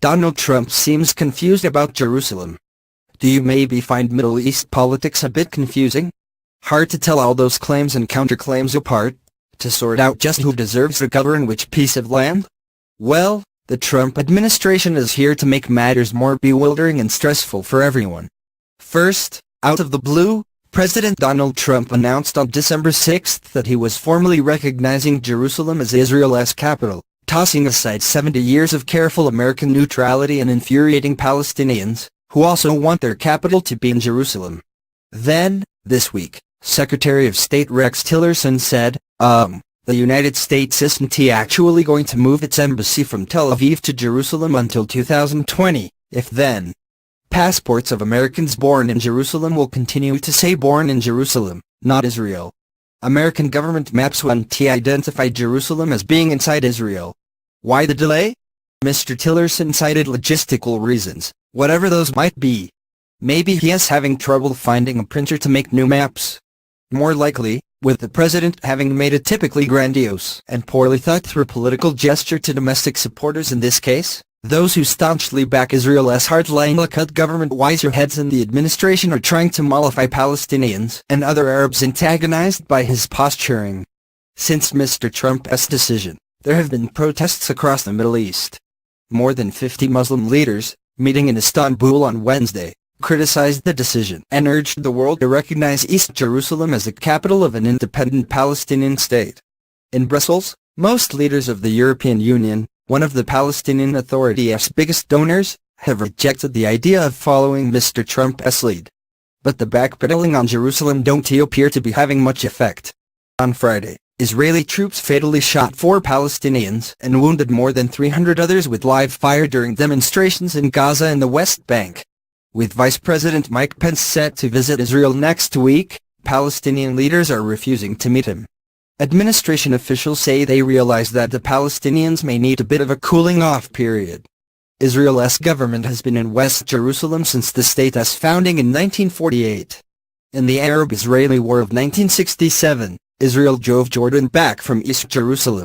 Donald Trump seems confused about Jerusalem. Do you maybe find Middle East politics a bit confusing? Hard to tell all those claims and counterclaims apart, to sort out just who deserves to govern which piece of land? Well, the Trump administration is here to make matters more bewildering and stressful for everyone. First, out of the blue, President Donald Trump announced on December 6 that he was formally recognizing Jerusalem as Israel's capital, tossing aside 70 years of careful American neutrality and infuriating Palestinians, who also want their capital to be in Jerusalem. Then, this week, Secretary of State Rex Tillerson said, the United States isn't actually going to move its embassy from Tel Aviv to Jerusalem until 2020, if then. Passports of Americans born in Jerusalem will continue to say born in Jerusalem, not Israel. American government maps want to identify Jerusalem as being inside Israel. Why the delay? Mr. Tillerson cited logistical reasons, whatever those might be. Maybe he is having trouble finding a printer to make new maps. More likely, with the president having made a typically grandiose and poorly thought-through political gesture to domestic supporters in this case, those who staunchly back Israel's hardline Likud government wiser heads in the administration are trying to mollify Palestinians and other Arabs antagonized by his posturing. Since Mr. Trump's decision, there have been protests across the Middle East. More than 50 Muslim leaders, meeting in Istanbul on Wednesday, criticized the decision and urged the world to recognize East Jerusalem as the capital of an independent Palestinian state. In Brussels, most leaders of the European Union, one of the Palestinian Authority's biggest donors, have rejected the idea of following Mr. Trump's lead. But the backpedaling on Jerusalem don't appear to be having much effect. On Friday, Israeli troops fatally shot 4 Palestinians and wounded more than 300 others with live fire during demonstrations in Gaza and the West Bank. With Vice President Mike Pence set to visit Israel next week, Palestinian leaders are refusing to meet him. Administration officials say they realize that the Palestinians may need a bit of a cooling-off period. Israel's government has been in West Jerusalem since the state's founding in 1948. In the Arab-Israeli War of 1967, Israel drove Jordan back from East Jerusalem.